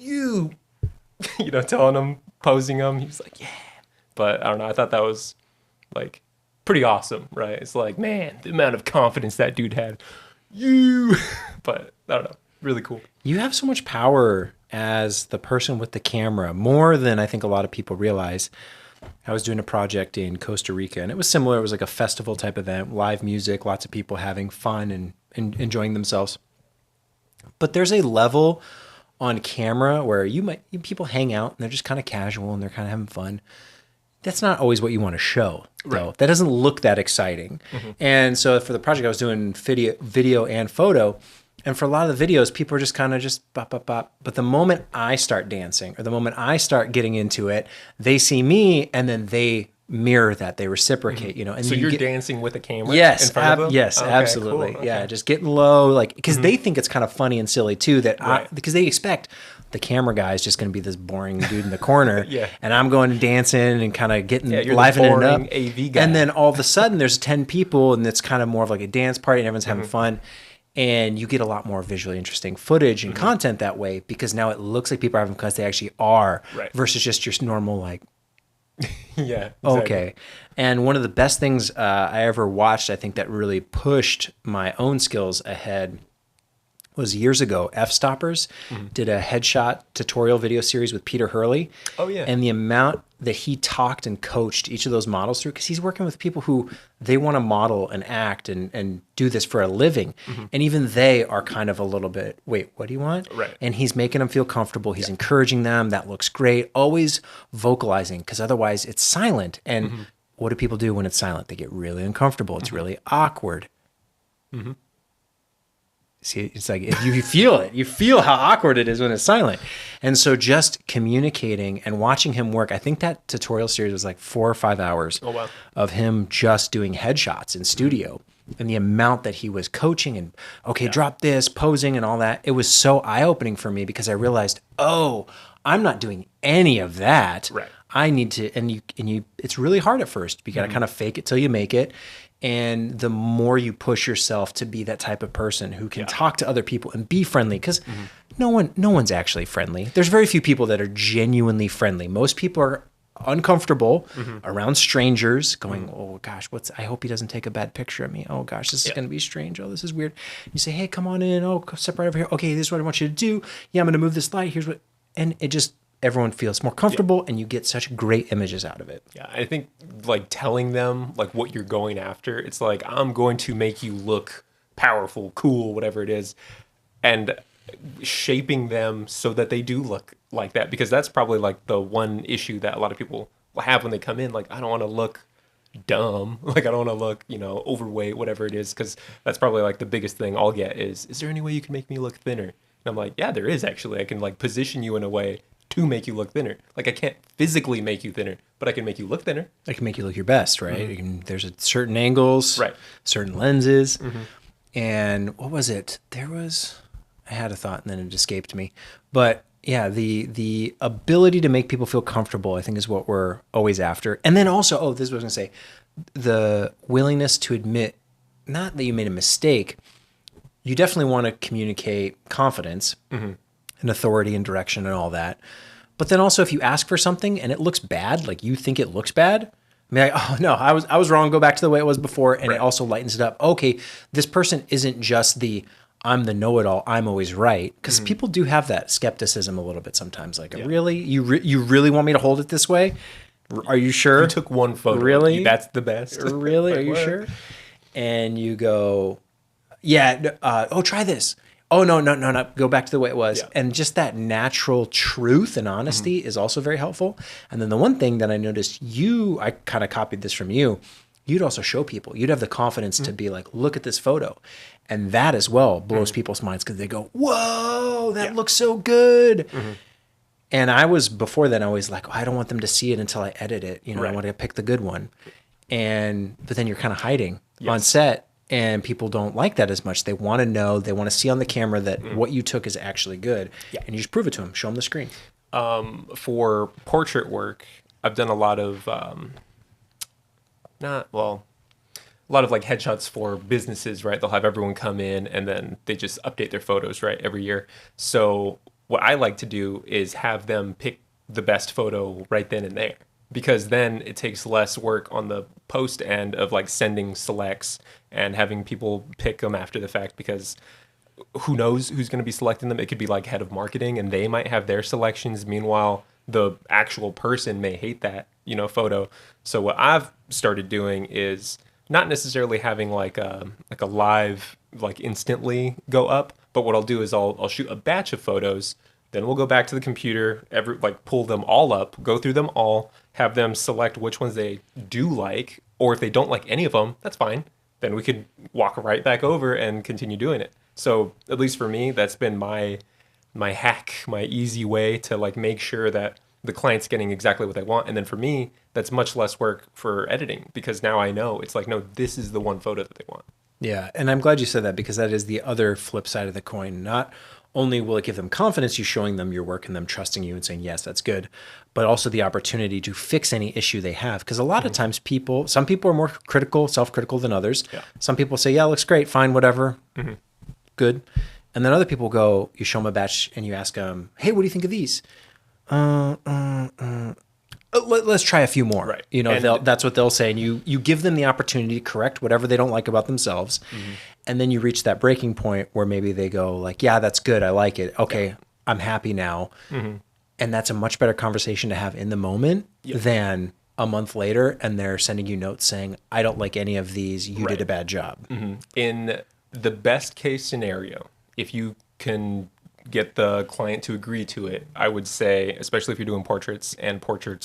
telling them, posing them. He was like, yeah. But I don't know, I thought that was like pretty awesome, right? It's like, man, the amount of confidence that dude had. But I don't know, really cool. You have so much power as the person with the camera, more than I think a lot of people realize. I was doing a project in Costa Rica, and it was similar. It was like a festival type event, live music, lots of people having fun and enjoying themselves. But there's a level on camera where people hang out and they're just kind of casual and they're kind of having fun. That's not always what you want to show, though. Right. That doesn't look that exciting. Mm-hmm. And so for the project, I was doing video and photo. And for a lot of the videos, people are just kind of just bop, bop, bop. But the moment I start dancing, or the moment I start getting into it, they see me, and then they mirror that, they reciprocate, mm-hmm. And so you're dancing with a camera? Yes, in front of them? Yes, okay, absolutely. Cool. Okay. Yeah, just getting low, like, because mm-hmm. they think it's kind of funny and silly too. Because they expect the camera guy is just going to be this boring dude in the corner, yeah. And I'm going and dancing and kind of getting livening it up. AV guy. And then all of a sudden, there's 10 people, and it's kind of more of like a dance party, and everyone's having mm-hmm. fun. And you get a lot more visually interesting footage and mm-hmm. content that way, because now it looks like people are having fun because they actually are, right. versus just your normal like. Yeah. Exactly. Okay. And one of the best things I ever watched, I think that really pushed my own skills ahead, was years ago. F-Stoppers mm-hmm. did a headshot tutorial video series with Peter Hurley. Oh, yeah. And the amount that he talked and coached each of those models through, because he's working with people who they want to model and act and do this for a living. Mm-hmm. And even they are kind of a little bit, wait, what do you want? Right. And he's making them feel comfortable. He's encouraging them. That looks great. Always vocalizing, because otherwise it's silent. And mm-hmm. what do people do when it's silent? They get really uncomfortable. It's mm-hmm. really awkward. Mm-hmm. See, it's like, if you feel it, you feel how awkward it is when it's silent. And so just communicating and watching him work, I think that tutorial series was like 4 or 5 hours of him just doing headshots in studio. And the amount that he was coaching and, drop this, posing and all that. It was so eye-opening for me, because I realized, I'm not doing any of that. Right. I need to, and you, it's really hard at first. You got to mm-hmm. kind of fake it till you make it. And the more you push yourself to be that type of person who can talk to other people and be friendly, because mm-hmm. no one's actually friendly. There's very few people that are genuinely friendly. Most people are uncomfortable mm-hmm. around strangers, going, mm-hmm. oh gosh, I hope he doesn't take a bad picture of me. Oh gosh, this is going to be strange. Oh, this is weird. You say, hey, come on in. Oh, step right over here. Okay, this is what I want you to do. Yeah, I'm going to move this light. Here's what, and it just, everyone feels more comfortable and you get such great images out of it. Yeah, I think like telling them like what you're going after, it's like, I'm going to make you look powerful, cool, whatever it is, and shaping them so that they do look like that, because that's probably like the one issue that a lot of people have when they come in. Like, I don't want to look dumb, like I don't want to look, overweight, whatever it is, because that's probably like the biggest thing I'll get is there any way you can make me look thinner? And I'm like, yeah, there is actually. I can like position you in a way to make you look thinner. Like, I can't physically make you thinner, but I can make you look thinner. I can make you look your best, right? Mm-hmm. There's certain angles, right? Certain lenses. Mm-hmm. And what was it? I had a thought and then it escaped me. But yeah, the ability to make people feel comfortable, I think, is what we're always after. And then also, this is what I was going to say, the willingness to admit, not that you made a mistake. You definitely want to communicate confidence. Mm-hmm. And authority and direction and all that. But then also if you ask for something and it looks bad, like you think it looks bad, I mean, like, oh no, I was wrong. Go back to the way it was before. And it also lightens it up. Okay, this person isn't just I'm the know-it-all, I'm always right. Because people do have that skepticism a little bit sometimes. Like, really? You really want me to hold it this way? Are you sure? You took one photo. Really? That's the best. Really? Like, Are you what? sure? And you go, yeah, oh, try this. Oh, no. Go back to the way it was. Yeah. And just that natural truth and honesty is also very helpful. And then the one thing that I noticed I kind of copied this from you. You'd also show people. You'd have the confidence to be like, look at this photo. And that as well blows people's minds because they go, whoa, that looks so good. And before then, always like, oh, I don't want them to see it until I edit it. I want to pick the good one. But then you're kind of hiding on set. And people don't like that as much. They want to know, they want to see on the camera that what you took is actually good. Yeah. And you just prove it to them, show them the screen. For portrait work, I've done a lot of, like headshots for businesses, right? They'll have everyone come in and then they just update their photos, right, every year. So what I like to do is have them pick the best photo right then and there. Because then it takes less work on the post end of like sending selects and having people pick them after the fact, because who knows who's going to be selecting them. It could be like head of marketing and they might have their selections. Meanwhile, the actual person may hate that, photo. So what I've started doing is not necessarily having like a live, like instantly go up, but what I'll do is I'll shoot a batch of photos. Then we'll go back to the computer, pull them all up, go through them all, have them select which ones they do like, or if they don't like any of them, that's fine. Then we could walk right back over and continue doing it. So at least for me, that's been my hack, my easy way to like make sure that the client's getting exactly what they want. And then for me, that's much less work for editing because now I know it's like, no, this is the one photo that they want. Yeah. And I'm glad you said that because that is the other flip side of the coin. Not only will it give them confidence, you showing them your work and them trusting you and saying, yes, that's good, but also the opportunity to fix any issue they have. Because a lot of times some people are more critical, self-critical than others. Yeah. Some people say, yeah, looks great, fine, whatever, good. And then other people go, you show them a batch and you ask them, hey, what do you think of these? Let's try a few more. Right. That's what they'll say. And you give them the opportunity to correct whatever they don't like about themselves. And then you reach that breaking point where maybe they go like, yeah, that's good. I like it. Okay. I'm happy now. And that's a much better conversation to have in the moment than a month later. And they're sending you notes saying, I don't like any of these. You did a bad job. In the best case scenario, if you can get the client to agree to it, I would say, especially if you're doing portraits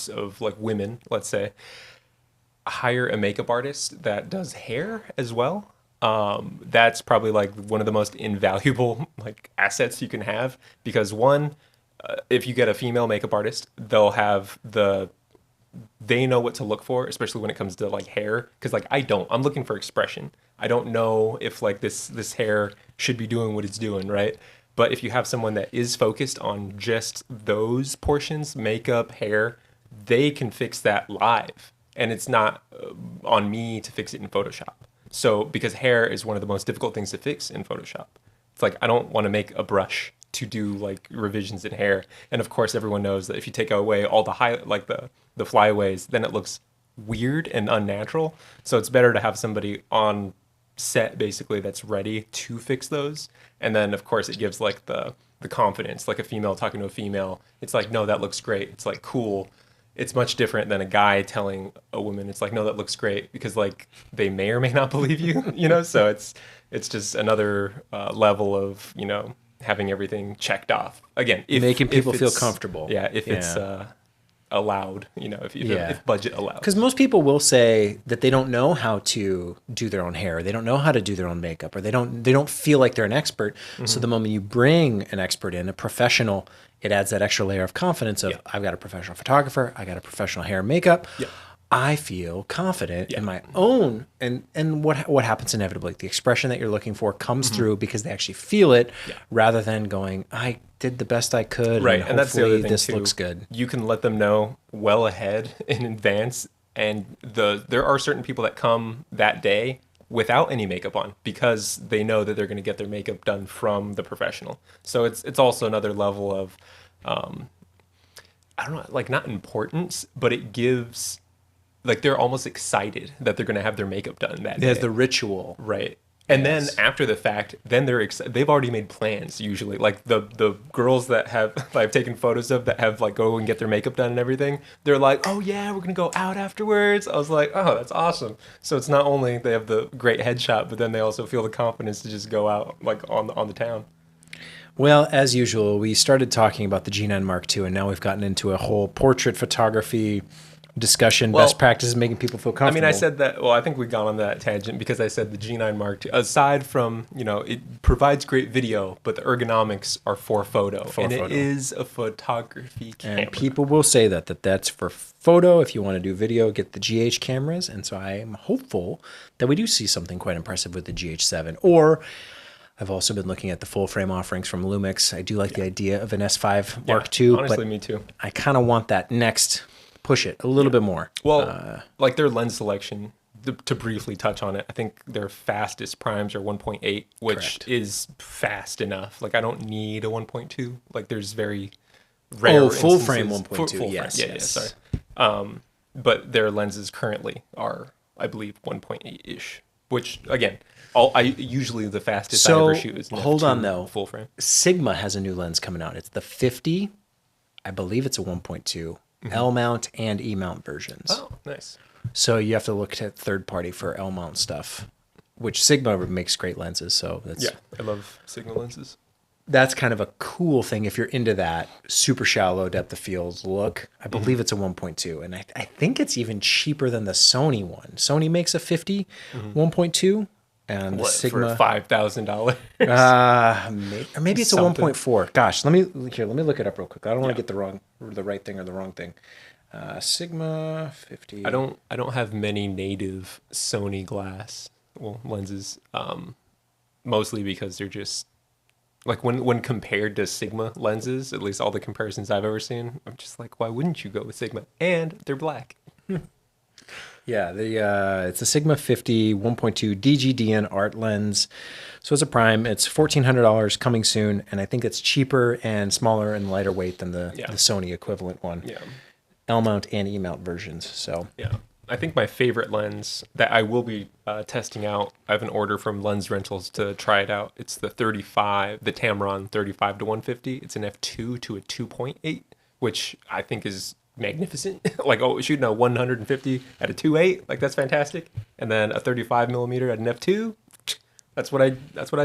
of like women, let's say, hire a makeup artist that does hair as well. That's probably like one of the most invaluable like assets you can have because one, if you get a female makeup artist, they know what to look for, especially when it comes to like hair. Cause like I'm looking for expression. I don't know if like this hair should be doing what it's doing, right? But if you have someone that is focused on just those portions, makeup, hair, they can fix that live. And it's not on me to fix it in Photoshop. So because hair is one of the most difficult things to fix in Photoshop. It's like I don't want to make a brush to do like revisions in hair. And of course, everyone knows that if you take away all the the flyaways, then it looks weird and unnatural. So it's better to have somebody on set basically that's ready to fix those. And then of course it gives like the confidence, like a female talking to a female. It's like, no, that looks great. It's like cool. It's much different than a guy telling a woman, it's like, no, that looks great, because like they may or may not believe you, so it's just another level of, having everything checked off. Again, making people feel comfortable. Yeah. If it's allowed, if budget allows. Because most people will say that they don't know how to do their own hair, they don't know how to do their own makeup, or they don't feel like they're an expert. So the moment you bring an expert in, a professional, it adds that extra layer of confidence of I've got a professional photographer, I got a professional hair and makeup. I feel confident in my own, and what happens inevitably, the expression that you're looking for comes through because they actually feel it, rather than going, I did the best I could, right? And that's the other thing this too. Looks good. You can let them know well ahead in advance, and there are certain people that come that day without any makeup on because they know that they're going to get their makeup done from the professional. So it's also another level of I don't know, like not importance, but it gives, like they're almost excited that they're going to have their makeup done that There's day. the ritual. Right. And then Yes. after the fact, then they've already made plans usually. Like the girls that have I've taken photos of that have like go and get their makeup done and everything. They're like, "Oh yeah, we're going to go out afterwards." I was like, "Oh, that's awesome." So it's not only they have the great headshot, but then they also feel the confidence to just go out like on the town. Well, as usual, we started talking about the G9 Mark II, and now we've gotten into a whole portrait photography discussion, Well, best practices, making people feel I comfortable. mean, I said that. Well, I think we've gone on that tangent because I said the G9 Mark II. Aside from it provides great video, but the ergonomics are for photo, and photo. it is a photography camera. And people will say that's for photo. If you want to do video, get the GH cameras. And so I am hopeful that we do see something quite impressive with the GH7. Or I've also been looking at the full frame offerings from Lumix. I do like the idea of an S5 Mark II, honestly, but me too. I kind of want that next push it a little bit more. Well, like their lens selection. To briefly touch on it, I think their fastest primes are 1.8, which Correct. is fast enough. Like I don't need a 1.2. Like there's very rare full frame instances- 1.2. frame. Yes, Yeah, yes. sorry. But their lenses currently are, I believe, 1.8 ish. Which again, usually the fastest I ever shoot is an hold f2 on though. full frame. Sigma has a new lens coming out. It's the 50. I believe it's a 1.2 L mount and E mount versions. Oh, nice. So you have to look at third party for L mount stuff, which Sigma makes great lenses. So Yeah, I love Sigma lenses. that's kind of a cool thing if you're into that super shallow depth of field look. I believe it's a 1.2, and I think it's even cheaper than the Sony one. Sony makes a 50 1.2, and the What, Sigma for $5,000? maybe it's a Something. 1.4. Gosh, let me look it up real quick. I don't want Yeah. to get the right thing or the wrong thing. Sigma 50. I don't have many native Sony lenses. Mostly because they're just like when compared to Sigma lenses, at least all the comparisons I've ever seen, I'm just like, why wouldn't you go with Sigma? And they're black. Yeah, it's a Sigma 50 1.2 DGDN art lens. So it's a prime. It's $1,400 coming soon, and I think it's cheaper and smaller and lighter weight than the Sony equivalent one. Yeah. L mount and E mount versions. So Yeah. I think my favorite lens that I will be testing out, I have an order from Lens Rentals to try it out. It's the Tamron 35 to 150. It's an f2 to a 2.8, which I think is magnificent. Like, shooting a 150 at a 2.8, like that's fantastic. And then a 35 millimeter at an f2. That's what I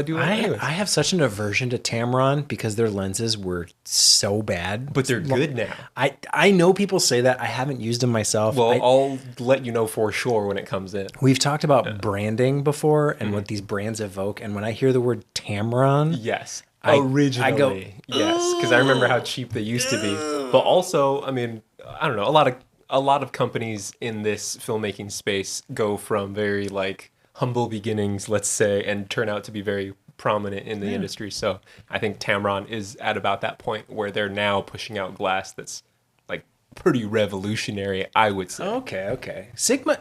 do. Anyways. I have such an aversion to Tamron because their lenses were so bad. But they're good now. I know people say that. I haven't used them myself. Well, I'll let you know for sure when it comes in. We've talked about branding before and what these brands evoke. And when I hear the word Tamron, Yes. Originally. I go, yes, because I remember how cheap they used to be. But also, I mean, I don't know, a lot of companies in this filmmaking space go from very like humble beginnings, let's say, and turn out to be very prominent in the industry. So I think Tamron is at about that point where they're now pushing out glass that's like pretty revolutionary, I would say. Okay. Sigma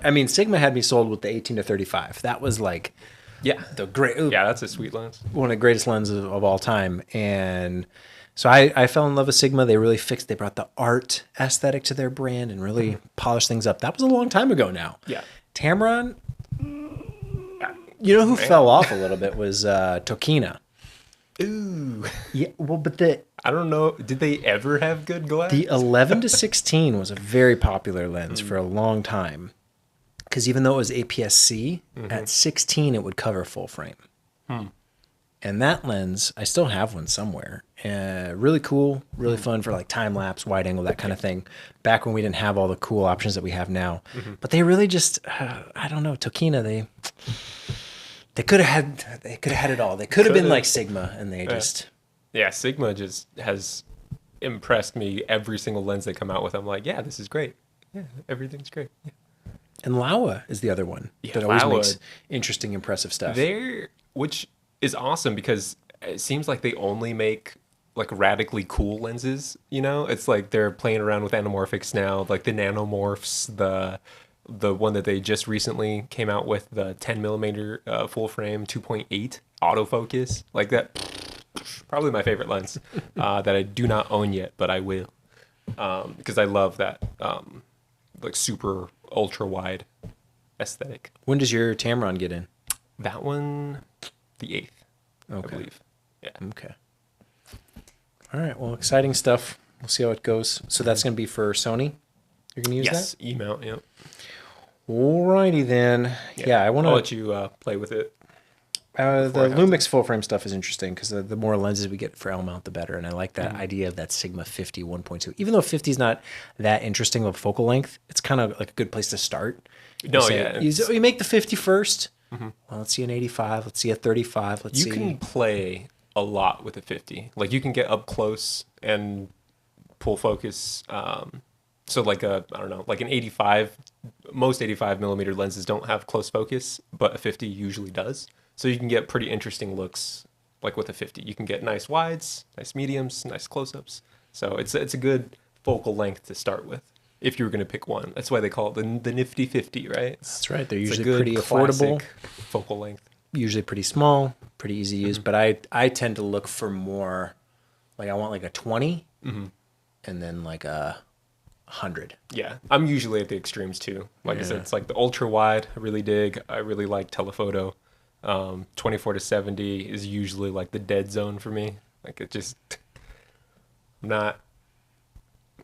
had me sold with the 18 to 35. That was like Yeah. the great Yeah, that's a sweet lens. one of the greatest lenses of all time. And so I fell in love with Sigma. They brought the art aesthetic to their brand and really polished things up. That was a long time ago now. Yeah. Tamron, you know who fell off a little bit was Tokina. Ooh. Yeah, well, but I don't know. Did they ever have good glass? the 11 to 16 was a very popular lens for a long time. Because even though it was APS-C, at 16 it would cover full frame. And that lens, I still have one somewhere. Really cool, really fun for like time lapse, wide angle, that kind of thing. Back when we didn't have all the cool options that we have now. But they really just, I don't know, Tokina, they could have had it all. They could have been like Sigma, and they just. Yeah, Sigma just has impressed me every single lens they come out with. I'm like, yeah, this is great. Yeah, everything's great. Yeah. And Laowa is the other one Yeah, that always Laowa. makes interesting, impressive stuff. Which is awesome because it seems like they only make like radically cool lenses. You know, it's like they're playing around with anamorphics now, like the nanomorphs, the one that they just recently came out with, the 10 millimeter full frame 2.8 autofocus, like that. Probably my favorite lens that I do not own yet, but I will. because I love that like super ultra wide aesthetic. When does your Tamron get in? That one, the 8th, I Okay. believe. Yeah. Okay. All right. Well, exciting stuff. We'll see how it goes. So that's going to be for Sony. You're going to use Yes, E-mount. Yep. that? Alrighty then. Yeah, I want I'll to. let you play with it. The before I have Lumix full frame stuff is interesting because the more lenses we get for L mount, the better. And I like that idea of that Sigma 50 1.2. Even though 50 is not that interesting of a focal length, it's kind of like a good place to start. No, yeah. You make the 50 first. Well, let's see an 85. Let's see a 35. Let's see. You can play a lot with a 50. Like you can get up close and pull focus. So like I don't know, like an 85, most 85 millimeter lenses don't have close focus, but a 50 usually does. So you can get pretty interesting looks like with a 50. You can get nice wides, nice mediums, nice close-ups. So it's a good focal length to start with if you were going to pick one. That's why they call it the nifty 50, right? That's right. They're It's a usually good pretty affordable. classic focal length. Usually pretty small, pretty easy to use. But I tend to look for more, like I want like a 20 and then like a 100. Yeah, I'm usually at the extremes too. Like I said, it's like the ultra wide I really dig. I really like telephoto. 24 to 70 is usually like the dead zone for me. Like it just, I'm not.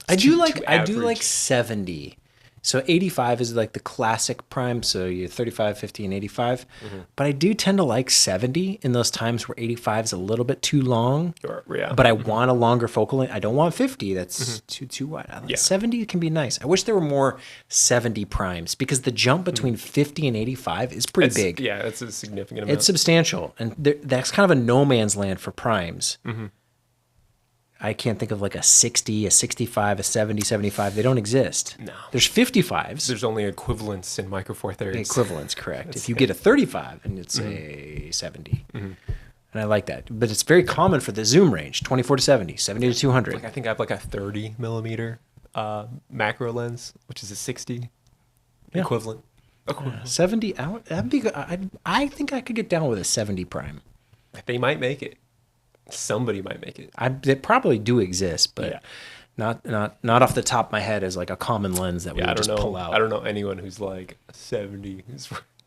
I do too like average. 70. So 85 is like the classic prime. So you're 35, 50, and 85. But I do tend to like 70 in those times where 85 is a little bit too long. Or, yeah. But I want a longer focal length. I don't want 50. That's too wide. I like Yeah. 70 can be nice. I wish there were more 70 primes because the jump between 50 and 85 is pretty big. Yeah, that's a significant amount. It's substantial. And that's kind of a no man's land for primes. I can't think of like a 60, a 65, a 70, 75. They don't exist. No. There's 55s. There's only equivalents in Micro Four Thirds. Equivalents, correct. If you get a 35 and it's a 70. And I like that. But it's very common for the zoom range, 24 to 70, 70 to 200. Like I think I have like a 30 millimeter macro lens, which is a 60 equivalent. 70 out. That'd be good. I think I could get down with a 70 prime. They might make it. Somebody might make it. They probably do exist, but not off the top of my head as like a common lens that we would just pull out. I don't know anyone who's like 70.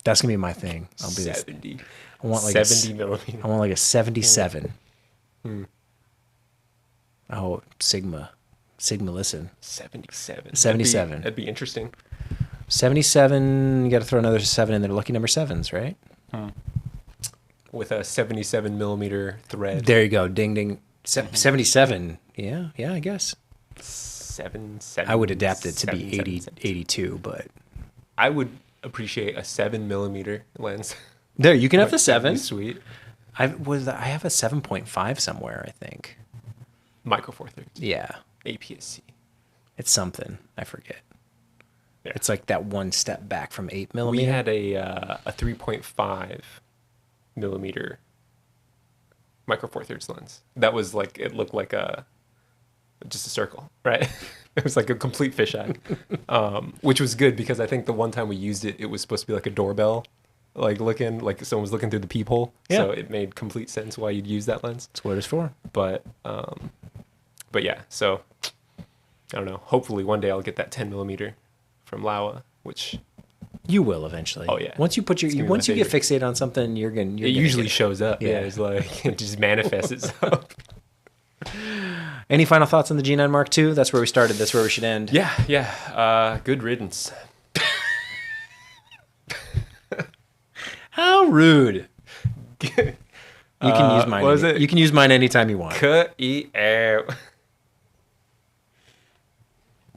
That's gonna be my thing. I'll be this. 70. I want like 70 millimeter. I want like a 77. Oh, Sigma, listen. 77. 77. That'd be interesting. 77. You got to throw another 7 in there. Lucky number 7s, right? With a 77 millimeter thread. There you go. Ding ding. 77. Yeah, I guess. 7. I would adapt it to be 80, 82, but I would appreciate a 7 millimeter lens. there you can have the That'd be 7. sweet. I have a 7.5 somewhere, I think. Micro Four Thirds. Yeah, APS-C. it's something. I forget. Yeah. It's like that one step back from 8 We millimeter. had a 3.5 millimeter Micro Four Thirds lens. That was like, it looked like just a circle, right? It was like a complete fisheye, which was good because I think the one time we used it, it was supposed to be like a doorbell, like someone was looking through the peephole. Yeah. So it made complete sense why you'd use that lens. That's what it's for. But yeah, so I don't know. Hopefully one day I'll get that 10 millimeter from Laowa, which You will eventually. Oh, yeah. Once you put It's gonna be once my you get fixated on something, you're gonna. it usually get it. shows up. Yeah. Yeah, it's like it just manifests itself. Any final thoughts on the G9 Mark II? That's where we started. That's where we should end. Yeah. Good riddance. How rude. You can use mine. what was it? You can use mine anytime you want. Cut it out.